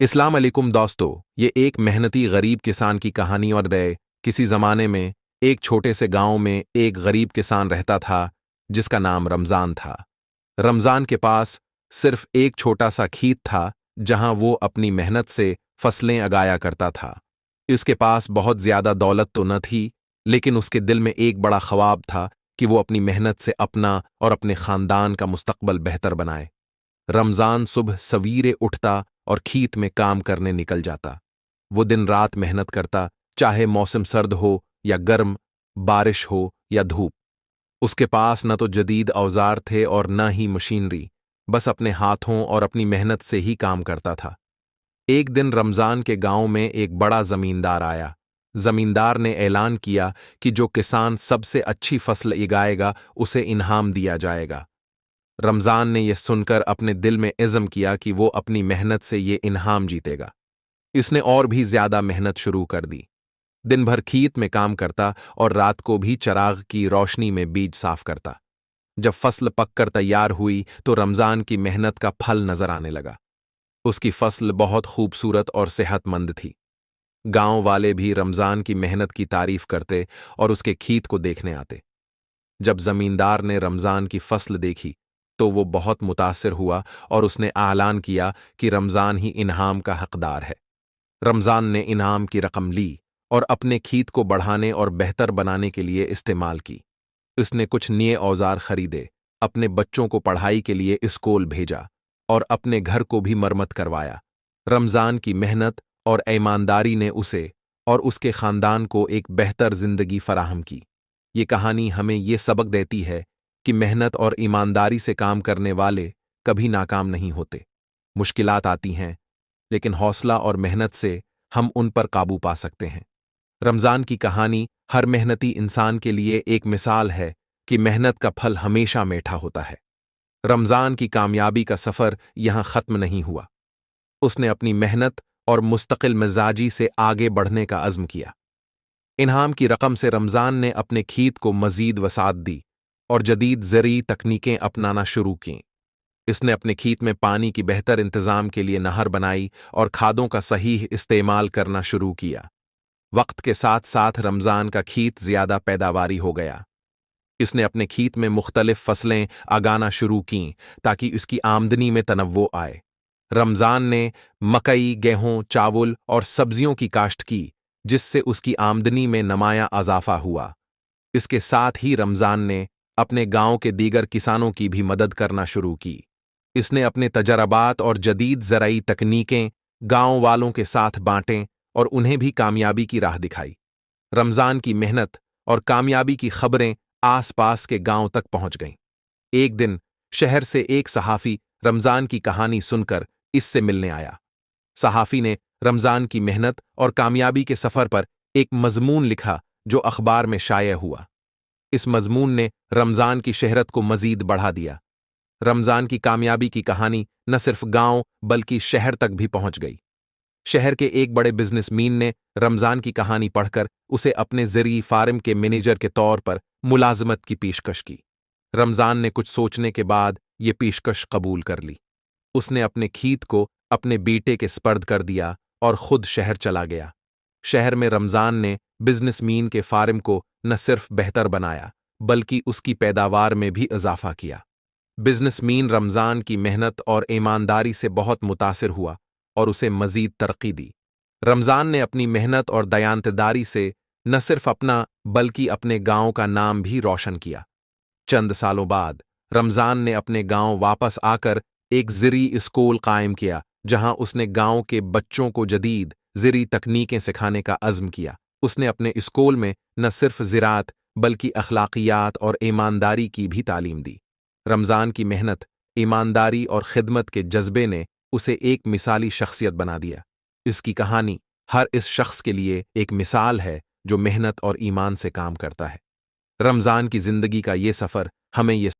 अस्सलाम वालेकुम दोस्तों, ये एक मेहनती गरीब किसान की कहानी और रहे। किसी ज़माने में एक छोटे से गांव में एक गरीब किसान रहता था जिसका नाम रमज़ान था। रमज़ान के पास सिर्फ एक छोटा सा खेत था जहां वो अपनी मेहनत से फसलें उगाया करता था। उसके पास बहुत ज़्यादा दौलत तो न थी, लेकिन उसके दिल में एक बड़ा ख्वाब था कि वो अपनी मेहनत से अपना और अपने ख़ानदान का मुस्तकबल बेहतर बनाए। रमज़ान सुबह सवीरे उठता और खेत में काम करने निकल जाता। वो दिन रात मेहनत करता, चाहे मौसम सर्द हो या गर्म, बारिश हो या धूप। उसके पास न तो जदीद औजार थे और न ही मशीनरी, बस अपने हाथों और अपनी मेहनत से ही काम करता था। एक दिन रमज़ान के गांव में एक बड़ा जमींदार आया। जमींदार ने ऐलान किया कि जो किसान सबसे अच्छी फसल उगाएगा उसे इनाम दिया जाएगा। रमज़ान ने यह सुनकर अपने दिल में इज़्म किया कि वो अपनी मेहनत से ये इनाम जीतेगा। इसने और भी ज्यादा मेहनत शुरू कर दी। दिन भर खेत में काम करता और रात को भी चराग की रोशनी में बीज साफ करता। जब फसल पककर तैयार हुई तो रमज़ान की मेहनत का फल नजर आने लगा। उसकी फसल बहुत खूबसूरत और सेहतमंद थी। गांव वाले भी रमज़ान की मेहनत की तारीफ करते और उसके खेत को देखने आते। जब जमींदार ने रमज़ान की फसल देखी तो वो बहुत मुतासिर हुआ और उसने ऐलान किया कि रमज़ान ही इनाम का हकदार है। रमज़ान ने इनाम की रकम ली और अपने खेत को बढ़ाने और बेहतर बनाने के लिए इस्तेमाल की। उसने कुछ नए औजार खरीदे, अपने बच्चों को पढ़ाई के लिए स्कूल भेजा और अपने घर को भी मरम्मत करवाया। रमज़ान की मेहनत और ईमानदारी ने उसे और उसके ख़ानदान को एक बेहतर जिंदगी फराहम की। ये कहानी हमें ये सबक देती है कि मेहनत और ईमानदारी से काम करने वाले कभी नाकाम नहीं होते। मुश्किलात आती हैं, लेकिन हौसला और मेहनत से हम उन पर काबू पा सकते हैं। रमज़ान की कहानी हर मेहनती इंसान के लिए एक मिसाल है कि मेहनत का फल हमेशा मीठा होता है। रमज़ान की कामयाबी का सफ़र यहाँ ख़त्म नहीं हुआ। उसने अपनी मेहनत और मुस्तकिल मिजाजी से आगे बढ़ने का अज़्म किया। इनाम की रकम से रमज़ान ने अपने खेत को मज़ीद वसाअत दी और जदीद ज़री तकनीकें अपनाना शुरू कीं। इसने अपने खेत में पानी की बेहतर इंतज़ाम के लिए नहर बनाई और खादों का सही इस्तेमाल करना शुरू किया। वक्त के साथ साथ रमज़ान का खेत ज़्यादा पैदावारी हो गया। इसने अपने खेत में मुख्तलिफ फसलें उगाना शुरू कीं ताकि उसकी आमदनी में तनव्वो आए। रमज़ान ने मकई, गेहूं, चावल और सब्जियों की काश्त की, जिससे उसकी आमदनी में नुमायां इजाफा हुआ। इसके साथ ही रमज़ान ने अपने गांव के दीगर किसानों की भी मदद करना शुरू की। इसने अपने तजरबात और जदीद ज़राई तकनीकें गांव वालों के साथ बांटें और उन्हें भी कामयाबी की राह दिखाई। रमज़ान की मेहनत और कामयाबी की खबरें आस पास के गांव तक पहुंच गईं। एक दिन शहर से एक सहाफ़ी रमज़ान की कहानी सुनकर इससे मिलने आया। सहाफ़ी ने रमज़ान की मेहनत और कामयाबी के सफ़र पर एक मज़मून लिखा जो अखबार में शाये हुआ। इस मज़मून ने रमज़ान की शहरत को मज़ीद बढ़ा दिया। रमज़ान की कामयाबी की कहानी न सिर्फ गांव बल्कि शहर तक भी पहुंच गई। शहर के एक बड़े बिजनेसमैन ने रमज़ान की कहानी पढ़कर उसे अपने ज़रिए फार्म के मैनेजर के तौर पर मुलाजमत की पेशकश की। रमज़ान ने कुछ सोचने के बाद ये पेशकश कबूल कर ली। उसने अपने खेत को अपने बेटे के स्पर्द कर दिया और खुद शहर चला गया। शहर में रमज़ान ने बिजनेसमैन के फार्म को न सिर्फ बेहतर बनाया बल्कि उसकी पैदावार में भी इजाफा किया। बिजनेसमैन रमज़ान की मेहनत और ईमानदारी से बहुत मुतासिर हुआ और उसे मज़ीद तरक्की दी। रमज़ान ने अपनी मेहनत और दयानतदारी से न सिर्फ अपना बल्कि अपने गांव का नाम भी रोशन किया। चंद सालों बाद रमज़ान ने अपने गांव वापस आकर एक ज़री स्कूल कायम किया, जहां उसने गांव के बच्चों को जदीद ज़री तकनीकें सिखाने का अज़्म किया। उसने अपने स्कूल में न सिर्फ ज़राअत बल्कि अखलाकियात और ईमानदारी की भी तालीम दी। रमज़ान की मेहनत, ईमानदारी और खिदमत के जज्बे ने उसे एक मिसाली शख्सियत बना दिया। इसकी कहानी हर इस शख्स के लिए एक मिसाल है जो मेहनत और ईमान से काम करता है। रमज़ान की ज़िंदगी का ये सफ़र हमें ये